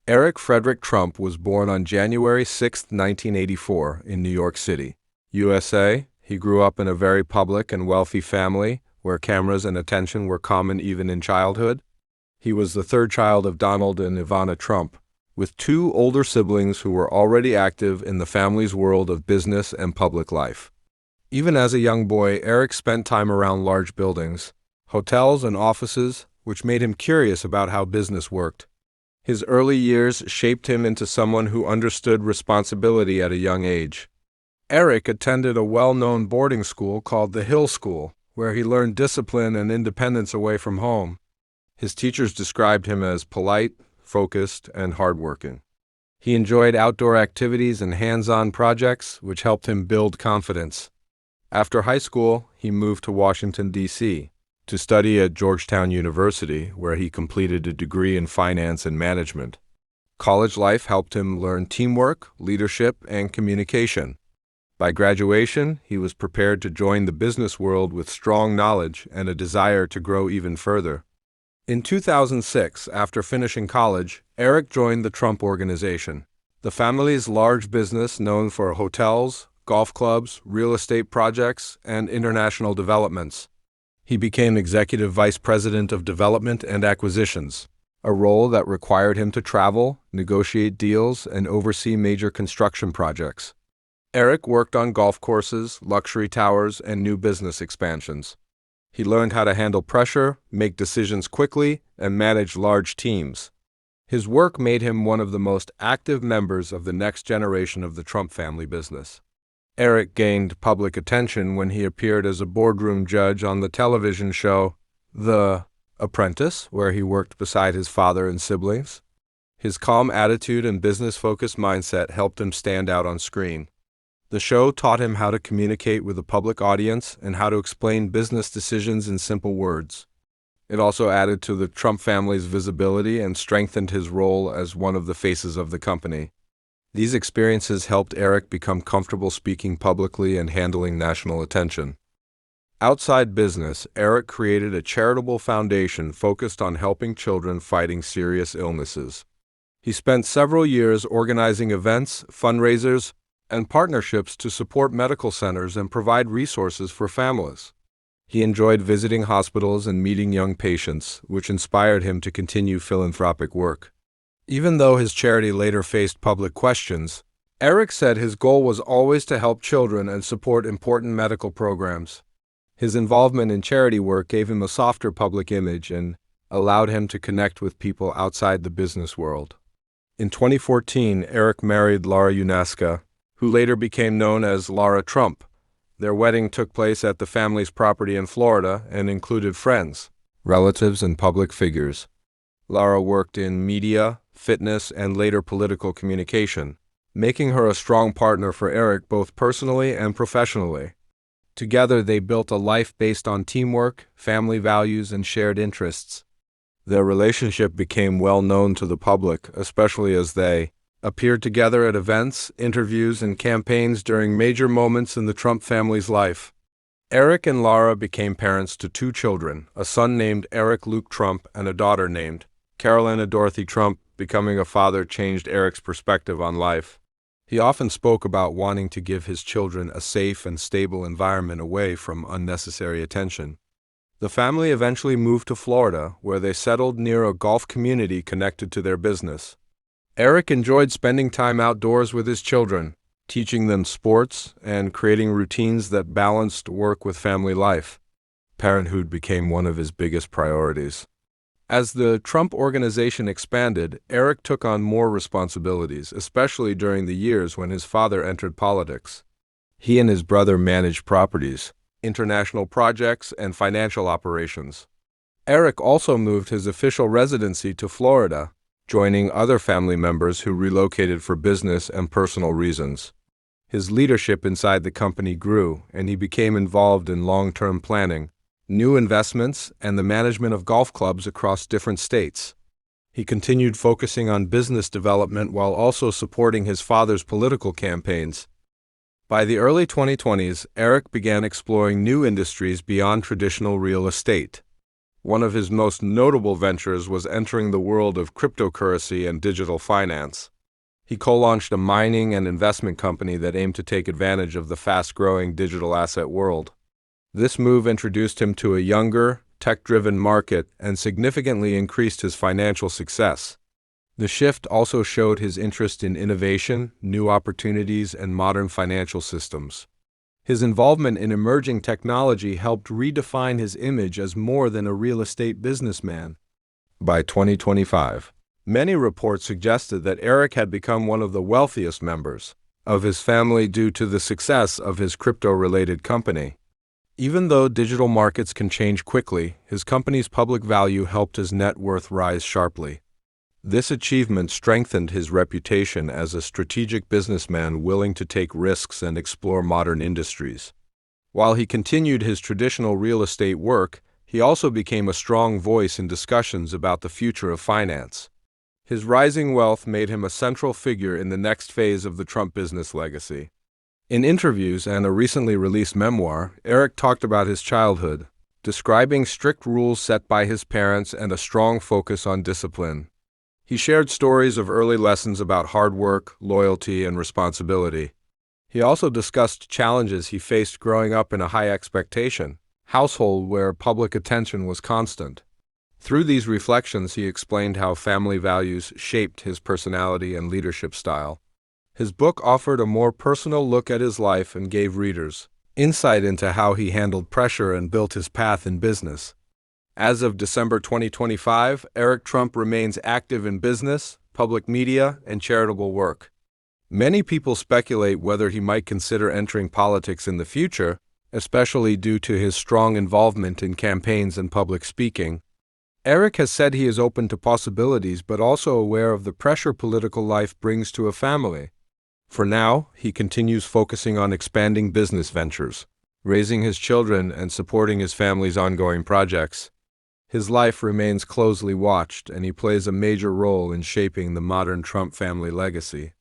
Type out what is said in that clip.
Eric Frederick Trump was born on January 6, 1984, in New York City, USA. He grew up in a very public and wealthy family where cameras and attention were common even in childhood. He was the third child of Donald and Ivana Trump, with two older siblings who were already active in the family's world of business and public life. Even as a young boy, Eric spent time around large buildings, hotels, and offices, which made him curious about how business worked. His early years shaped him into someone who understood responsibility at a young age. Eric attended a well-known boarding school called the Hill School, where he learned discipline and independence away from home. His teachers described him as polite, focused, and hardworking. He enjoyed outdoor activities and hands-on projects, which helped him build confidence. After high school, he moved to Washington, D.C., to study at Georgetown University, where he completed a degree in finance and management. College life helped him learn teamwork, leadership, and communication. By graduation, he was prepared to join the business world with strong knowledge and a desire to grow even further. In 2006, after finishing college, Eric joined the Trump Organization, the family's large business known for hotels, golf clubs, real estate projects, and international developments. He became Executive Vice President of Development and Acquisitions, a role that required him to travel, negotiate deals, and oversee major construction projects. Eric worked on golf courses, luxury towers, and new business expansions. He learned how to handle pressure, make decisions quickly, and manage large teams. His work made him one of the most active members of the next generation of the Trump family business. Eric gained public attention when he appeared as a boardroom judge on the television show The Apprentice, where he worked beside his father and siblings. His calm attitude and business-focused mindset helped him stand out on screen. The show taught him how to communicate with a public audience and how to explain business decisions in simple words. It also added to the Trump family's visibility and strengthened his role as one of the faces of the company. These experiences helped Eric become comfortable speaking publicly and handling national attention. Outside business, Eric created a charitable foundation focused on helping children fighting serious illnesses. He spent several years organizing events, fundraisers, and partnerships to support medical centers and provide resources for families. He enjoyed visiting hospitals and meeting young patients, which inspired him to continue philanthropic work. Even though his charity later faced public questions, Eric said his goal was always to help children and support important medical programs. His involvement in charity work gave him a softer public image and allowed him to connect with people outside the business world. In 2014, Eric married Laura Unesca, who later became known as Laura Trump. Their wedding took place at the family's property in Florida and included friends, relatives, and public figures. Laura worked in media, fitness, and later political communication, making her a strong partner for Eric both personally and professionally. Together, they built a life based on teamwork, family values, and shared interests. Their relationship became well known to the public, especially as they appeared together at events, interviews, and campaigns during major moments in the Trump family's life. Eric and Laura became parents to two children, a son named Eric Luke Trump and a daughter named Carolina Dorothy Trump. Becoming a father changed Eric's perspective on life. He often spoke about wanting to give his children a safe and stable environment away from unnecessary attention. The family eventually moved to Florida, where they settled near a golf community connected to their business. Eric enjoyed spending time outdoors with his children, teaching them sports and creating routines that balanced work with family life. Parenthood became one of his biggest priorities. As the Trump Organization expanded, Eric took on more responsibilities, especially during the years when his father entered politics. He and his brother managed properties, international projects, and financial operations. Eric also moved his official residency to Florida, joining other family members who relocated for business and personal reasons. His leadership inside the company grew, and he became involved in long-term planning, new investments, and the management of golf clubs across different states. He continued focusing on business development while also supporting his father's political campaigns. By the early 2020s, Eric began exploring new industries beyond traditional real estate. One of his most notable ventures was entering the world of cryptocurrency and digital finance. He co-launched a mining and investment company that aimed to take advantage of the fast-growing digital asset world. This move introduced him to a younger, tech-driven market and significantly increased his financial success. The shift also showed his interest in innovation, new opportunities, and modern financial systems. His involvement in emerging technology helped redefine his image as more than a real estate businessman. By 2025, many reports suggested that Eric had become one of the wealthiest members of his family due to the success of his crypto-related company. Even though digital markets can change quickly, his company's public value helped his net worth rise sharply. This achievement strengthened his reputation as a strategic businessman willing to take risks and explore modern industries. While he continued his traditional real estate work, he also became a strong voice in discussions about the future of finance. His rising wealth made him a central figure in the next phase of the Trump business legacy. In interviews and a recently released memoir, Eric talked about his childhood, describing strict rules set by his parents and a strong focus on discipline. He shared stories of early lessons about hard work, loyalty, and responsibility. He also discussed challenges he faced growing up in a high-expectation household where public attention was constant. Through these reflections, he explained how family values shaped his personality and leadership style. His book offered a more personal look at his life and gave readers insight into how he handled pressure and built his path in business. As of December 2025, Eric Trump remains active in business, public media, and charitable work. Many people speculate whether he might consider entering politics in the future, especially due to his strong involvement in campaigns and public speaking. Eric has said he is open to possibilities but also aware of the pressure political life brings to a family. For now, he continues focusing on expanding business ventures, raising his children, and supporting his family's ongoing projects. His life remains closely watched, and he plays a major role in shaping the modern Trump family legacy.